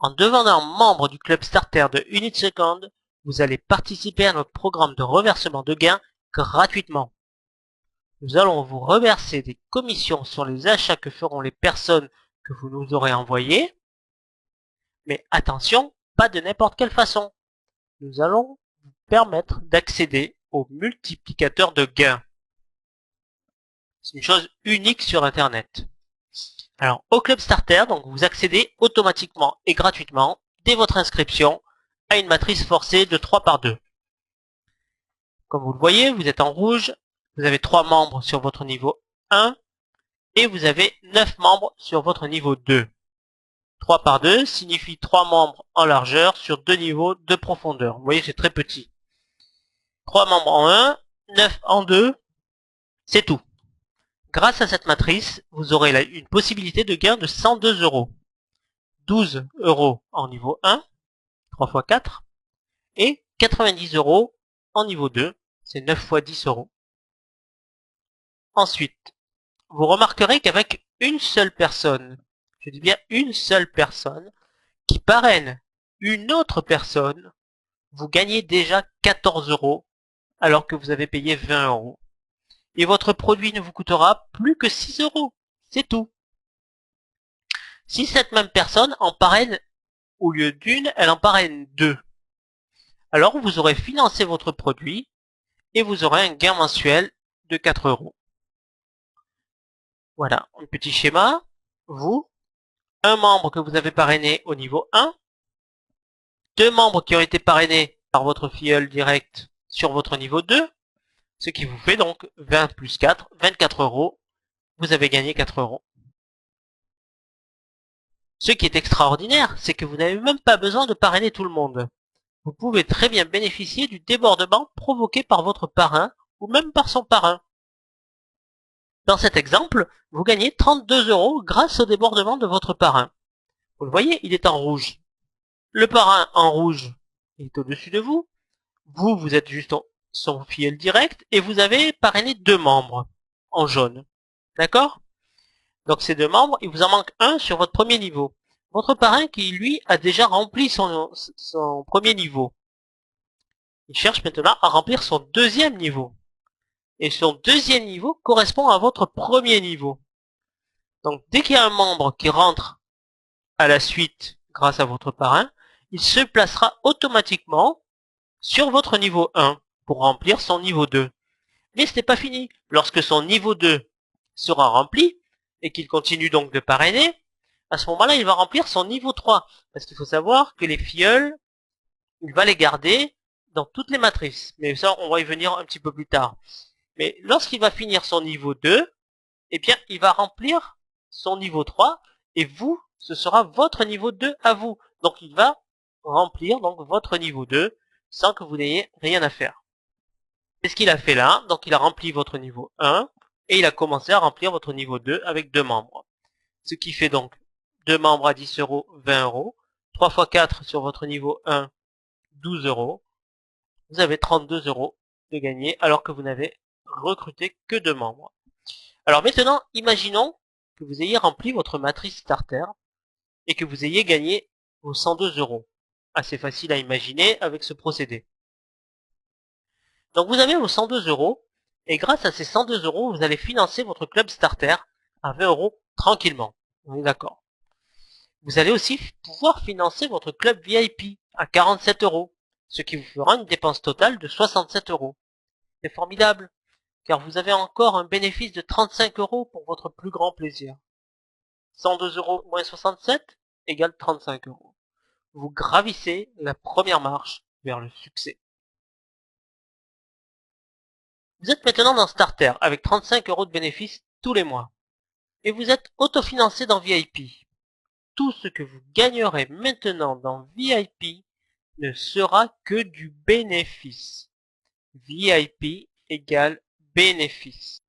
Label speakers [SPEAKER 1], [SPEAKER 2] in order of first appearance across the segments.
[SPEAKER 1] En devenant membre du club starter de Unitsecond, vous allez participer à notre programme de reversement de gains gratuitement. Nous allons vous reverser des commissions sur les achats que feront les personnes que vous nous aurez envoyées. Mais attention, pas de n'importe quelle façon. Nous allons vous permettre d'accéder au multiplicateur de gains. C'est une chose unique sur Internet. Alors, au Club Starter, donc vous accédez automatiquement et gratuitement, dès votre inscription, à une matrice forcée de 3 par 2. Comme vous le voyez, vous êtes en rouge, vous avez 3 membres sur votre niveau 1, et vous avez 9 membres sur votre niveau 2. 3 par 2 signifie 3 membres en largeur sur 2 niveaux de profondeur. Vous voyez, c'est très petit. 3 membres en 1, 9 en 2, c'est tout. Grâce à cette matrice, vous aurez une possibilité de gain de 102 euros. 12 euros en niveau 1, 3 x 4, et 90 euros en niveau 2, c'est 9 x 10 euros. Ensuite, vous remarquerez qu'avec une seule personne, je dis bien une seule personne, qui parraine une autre personne, vous gagnez déjà 14 euros, alors que vous avez payé 20 euros. Et votre produit ne vous coûtera plus que 6 euros. C'est tout. Si cette même personne en parraine, au lieu d'une, elle en parraine 2. Alors vous aurez financé votre produit et vous aurez un gain mensuel de 4 euros. Voilà, un petit schéma. Vous, un membre que vous avez parrainé au niveau 1, 2 membres qui ont été parrainés par votre filleul direct sur votre niveau 2, ce qui vous fait donc 20 plus 4, 24 euros. Vous avez gagné 4 euros. Ce qui est extraordinaire, c'est que vous n'avez même pas besoin de parrainer tout le monde. Vous pouvez très bien bénéficier du débordement provoqué par votre parrain ou même par son parrain. Dans cet exemple, vous gagnez 32 euros grâce au débordement de votre parrain. Vous le voyez, il est en rouge. Le parrain en rouge est au-dessus de vous. Vous, vous êtes juste son filleul direct et vous avez parrainé 2 membres en jaune. D'accord? Donc ces 2 membres, il vous en manque un sur votre premier niveau. Votre parrain qui, lui, a déjà rempli son premier niveau. Il cherche maintenant à remplir son deuxième niveau. Et son deuxième niveau correspond à votre premier niveau. Donc dès qu'il y a un membre qui rentre à la suite grâce à votre parrain, il se placera automatiquement sur votre niveau 1 pour remplir son niveau 2. Mais ce n'est pas fini. Lorsque son niveau 2 sera rempli, et qu'il continue donc de parrainer, à ce moment-là, il va remplir son niveau 3. Parce qu'il faut savoir que les filleuls, il va les garder dans toutes les matrices. Mais ça, on va y venir un petit peu plus tard. Mais lorsqu'il va finir son niveau 2, eh bien, il va remplir son niveau 3, et vous, ce sera votre niveau 2 à vous. Donc, il va remplir donc votre niveau 2 sans que vous n'ayez rien à faire. C'est ce qu'il a fait là. Donc, il a rempli votre niveau 1, et il a commencé à remplir votre niveau 2 avec 2 membres. Ce qui fait donc 2 membres à 10 euros, 20 euros. 3 x 4 sur votre niveau 1, 12 euros. Vous avez 32 euros de gagner alors que vous n'avez recruté que 2 membres. Alors maintenant, imaginons que vous ayez rempli votre matrice starter et que vous ayez gagné vos 102 euros. Assez facile à imaginer avec ce procédé. Donc vous avez vos 102 euros et grâce à ces 102 euros, vous allez financer votre club starter à 20 euros tranquillement. On est d'accord. Vous allez aussi pouvoir financer votre club VIP à 47 euros, ce qui vous fera une dépense totale de 67 euros. C'est formidable, car vous avez encore un bénéfice de 35 euros pour votre plus grand plaisir. 102 euros moins 67 égale 35 euros. Vous gravissez la première marche vers le succès. Vous êtes maintenant dans Starter avec 35 euros de bénéfices tous les mois. Et vous êtes autofinancé dans VIP. Tout ce que vous gagnerez maintenant dans VIP ne sera que du bénéfice. VIP égale bénéfice.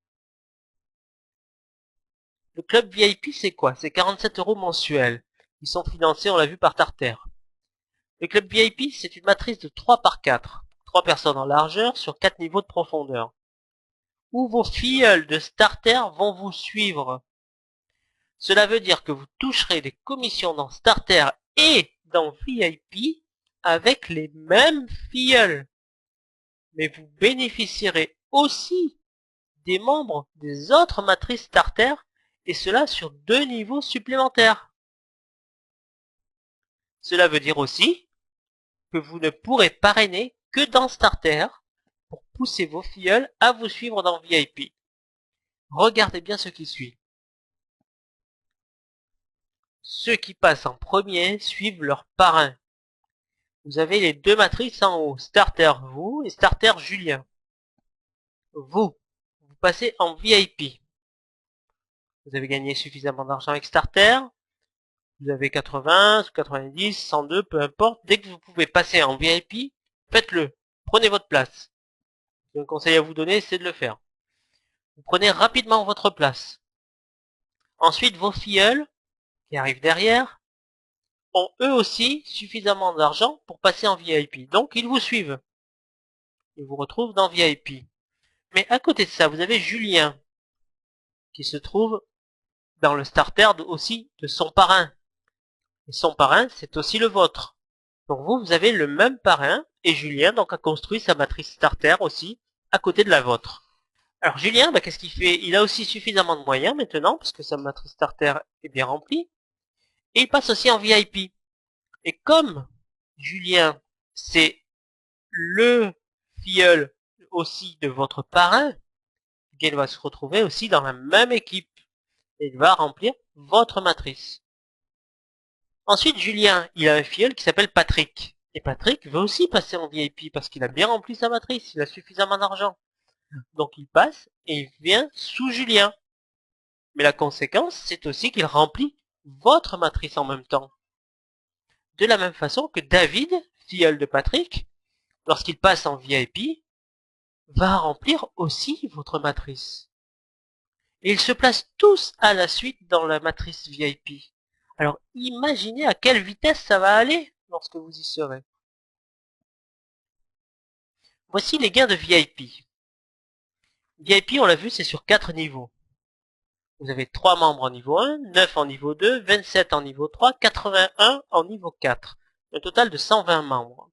[SPEAKER 1] Le club VIP, c'est quoi? C'est 47 euros mensuels. Ils sont financés, on l'a vu, par Starter. Le club VIP, c'est une matrice de 3 par 4. 3 personnes en largeur sur 4 niveaux de profondeur. Où vos filleuls de Starter vont vous suivre. Cela veut dire que vous toucherez des commissions dans Starter et dans VIP avec les mêmes filleuls. Mais vous bénéficierez aussi des membres des autres matrices starter, et cela sur 2 niveaux supplémentaires. Cela veut dire aussi que vous ne pourrez parrainer que dans starter pour pousser vos filleuls à vous suivre dans VIP. Regardez bien ce qui suit. Ceux qui passent en premier suivent leur parrain. Vous avez les 2 matrices en haut, starter vous et starter Julien. Vous passez en VIP. Vous avez gagné suffisamment d'argent avec starter. Vous avez 80, 90, 102, peu importe. Dès que vous pouvez passer en VIP, faites-le. Prenez votre place. Un conseil à vous donner, c'est de le faire. Vous prenez rapidement votre place. Ensuite, vos filleuls, qui arrivent derrière, ont eux aussi suffisamment d'argent pour passer en VIP. Donc, ils vous suivent. Ils vous retrouvent dans VIP. Mais à côté de ça, vous avez Julien, qui se trouve dans le starter aussi de son parrain. Et son parrain, c'est aussi le vôtre. Donc vous avez le même parrain, et Julien donc a construit sa matrice starter aussi, à côté de la vôtre. Alors Julien, qu'est-ce qu'il fait? Il a aussi suffisamment de moyens maintenant, parce que sa matrice starter est bien remplie, et il passe aussi en VIP. Et comme Julien, c'est le filleul aussi de votre parrain, il va se retrouver aussi dans la même équipe, et il va remplir votre matrice. Ensuite, Julien, il a un filleul qui s'appelle Patrick. Et Patrick veut aussi passer en VIP parce qu'il a bien rempli sa matrice, il a suffisamment d'argent. Donc il passe et il vient sous Julien. Mais la conséquence, c'est aussi qu'il remplit votre matrice en même temps. De la même façon que David, filleul de Patrick, lorsqu'il passe en VIP, va remplir aussi votre matrice. Et ils se placent tous à la suite dans la matrice VIP. Alors imaginez à quelle vitesse ça va aller lorsque vous y serez. Voici les gains de VIP. VIP, on l'a vu, c'est sur 4 niveaux. Vous avez 3 membres en niveau 1, 9 en niveau 2, 27 en niveau 3, 81 en niveau 4. Un total de 120 membres.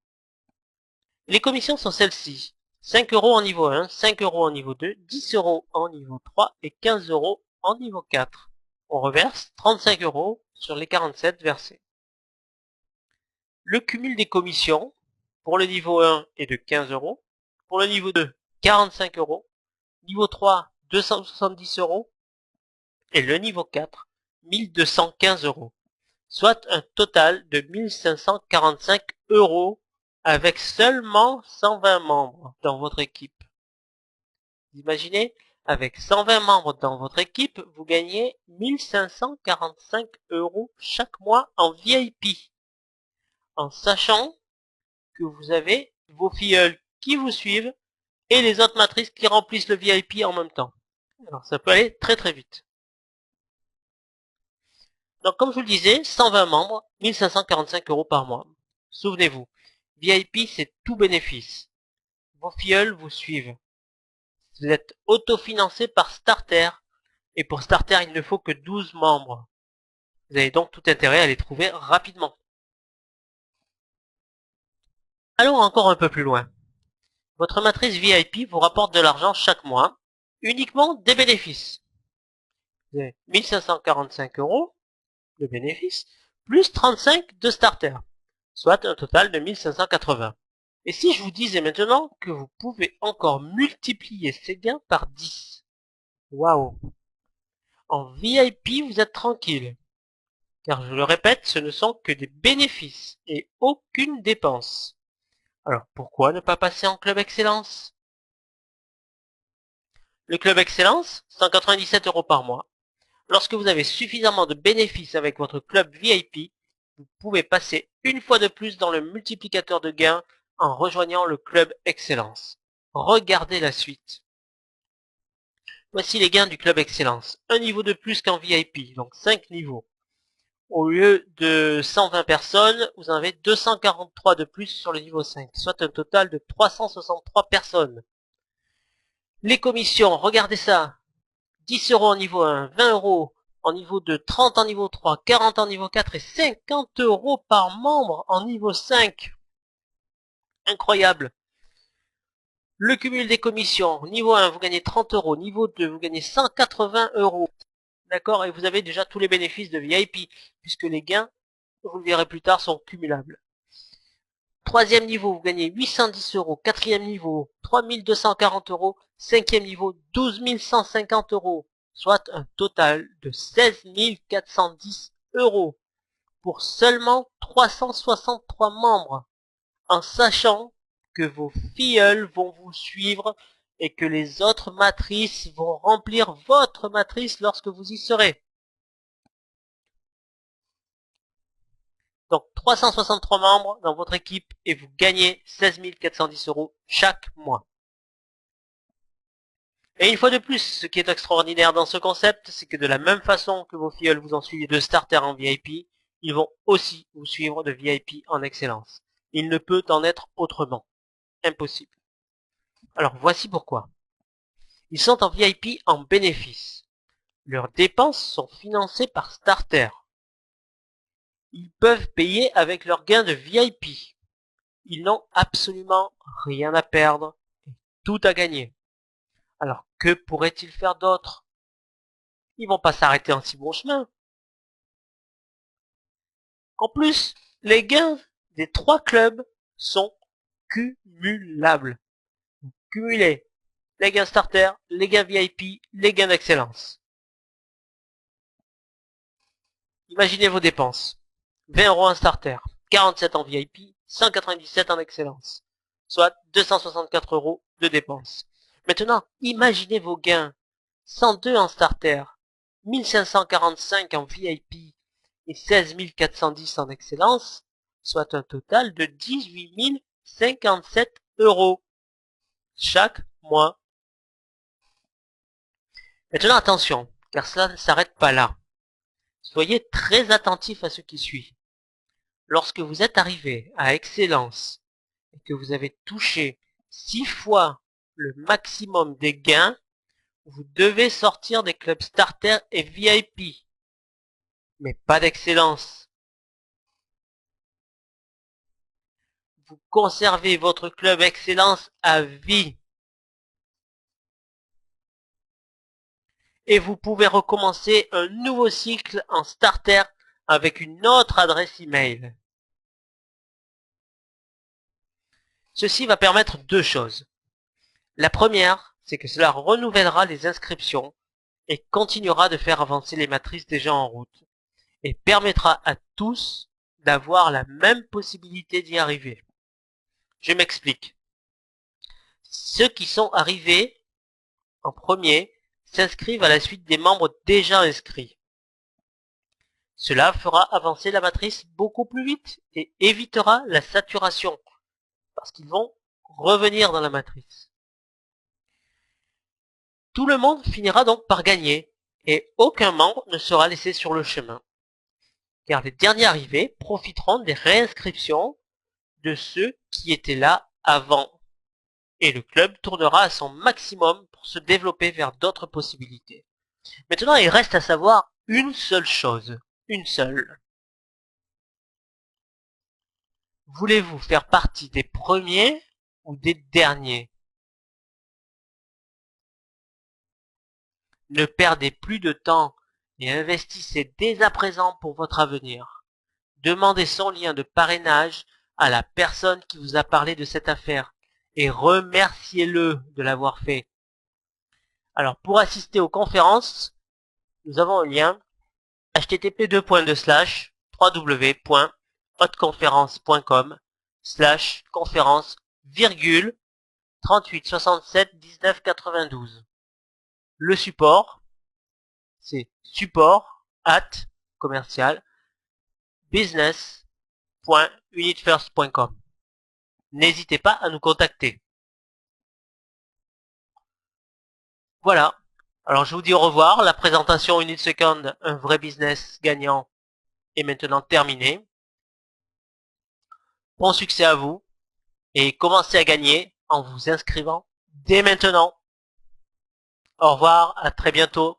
[SPEAKER 1] Les commissions sont celles-ci. 5 € en niveau 1, 5 € en niveau 2, 10 € en niveau 3 et 15 € en niveau 4. On reverse 35 € sur les 47 versés. Le cumul des commissions pour le niveau 1 est de 15 €, pour le niveau 2, 45 €, niveau 3, 270 € et le niveau 4, 1215 €, soit un total de 1545 € avec seulement 120 membres dans votre équipe. Vous imaginez, avec 120 membres dans votre équipe, vous gagnez 1545 € chaque mois en VIP, en sachant que vous avez vos filleuls qui vous suivent et les autres matrices qui remplissent le VIP en même temps. Alors ça peut aller très très vite. Donc comme je vous le disais, 120 membres, 1545 € par mois. Souvenez-vous, VIP c'est tout bénéfice. Vos filleuls vous suivent. Vous êtes autofinancé par Starter, et pour Starter il ne faut que 12 membres. Vous avez donc tout intérêt à les trouver rapidement. Allons encore un peu plus loin. Votre matrice VIP vous rapporte de l'argent chaque mois, uniquement des bénéfices. Vous avez 1545 € de bénéfices, plus 35 de Starter, soit un total de 1580. Et si je vous disais maintenant que vous pouvez encore multiplier ces gains par 10? Waouh! En VIP, vous êtes tranquille. Car je le répète, ce ne sont que des bénéfices et aucune dépense. Alors pourquoi ne pas passer en Club Excellence? Le Club Excellence, 197 € par mois. Lorsque vous avez suffisamment de bénéfices avec votre club VIP, vous pouvez passer une fois de plus dans le multiplicateur de gains en rejoignant le Club Excellence. Regardez la suite. Voici les gains du Club Excellence. Un niveau de plus qu'en VIP, donc 5 niveaux. Au lieu de 120 personnes, vous en avez 243 de plus sur le niveau 5, soit un total de 363 personnes. Les commissions, regardez ça. 10 € en niveau 1, 20 €, en niveau 2, 30 en niveau 3, 40 en niveau 4 et 50 € par membre en niveau 5. Incroyable. Le cumul des commissions, niveau 1, vous gagnez 30 €, niveau 2, vous gagnez 180 €. D'accord? Et vous avez déjà tous les bénéfices de VIP, puisque les gains, vous le verrez plus tard, sont cumulables. Troisième niveau, vous gagnez 810 €. Quatrième niveau, 3240 €. Cinquième niveau, 12 150 €. Soit un total de 16 410 € pour seulement 363 membres, en sachant que vos filleuls vont vous suivre et que les autres matrices vont remplir votre matrice lorsque vous y serez. Donc 363 membres dans votre équipe et vous gagnez 16 410 € chaque mois. Et une fois de plus, ce qui est extraordinaire dans ce concept, c'est que de la même façon que vos filleuls vous ont suivi de starter en VIP, ils vont aussi vous suivre de VIP en excellence. Il ne peut en être autrement. Impossible. Alors voici pourquoi. Ils sont en VIP en bénéfice. Leurs dépenses sont financées par Starter. Ils peuvent payer avec leurs gains de VIP. Ils n'ont absolument rien à perdre et tout à gagner. Alors que pourraient-ils faire d'autre? Ils vont pas s'arrêter en si bon chemin. En plus, les gains des 3 clubs sont cumulables. Cumulés. Les gains starter, les gains VIP, les gains d'excellence. Imaginez vos dépenses. 20 € en starter, 47 en VIP, 197 en excellence. Soit 264 € de dépenses. Maintenant, imaginez vos gains. 102 en starter, 1545 en VIP et 16 410 en excellence, soit un total de 18 057 € chaque mois. Maintenant attention, car cela ne s'arrête pas là. Soyez très attentifs à ce qui suit. Lorsque vous êtes arrivé à excellence et que vous avez touché 6 fois le maximum des gains, vous devez sortir des clubs starter et VIP, mais pas d'excellence. Vous conservez votre club excellence à vie. Et vous pouvez recommencer un nouveau cycle en starter avec une autre adresse email. Ceci va permettre deux choses. La première, c'est que cela renouvellera les inscriptions et continuera de faire avancer les matrices déjà en route et permettra à tous d'avoir la même possibilité d'y arriver. Je m'explique. Ceux qui sont arrivés en premier s'inscrivent à la suite des membres déjà inscrits. Cela fera avancer la matrice beaucoup plus vite et évitera la saturation parce qu'ils vont revenir dans la matrice. Tout le monde finira donc par gagner et aucun membre ne sera laissé sur le chemin. Car les derniers arrivés profiteront des réinscriptions de ceux qui étaient là avant. Et le club tournera à son maximum pour se développer vers d'autres possibilités. Maintenant, il reste à savoir une seule chose. Une seule. Voulez-vous faire partie des premiers ou des derniers? Ne perdez plus de temps et investissez dès à présent pour votre avenir. Demandez son lien de parrainage à la personne qui vous a parlé de cette affaire et remerciez-le de l'avoir fait. Alors pour assister aux conférences, nous avons un lien http://www.hotconference.com/conférence,38671992. Le support, c'est support@business.unitfirst.com. N'hésitez pas à nous contacter. Voilà. Alors je vous dis au revoir. La présentation Unit Second, un vrai business gagnant, est maintenant terminée. Bon succès à vous et commencez à gagner en vous inscrivant dès maintenant. Au revoir, à très bientôt.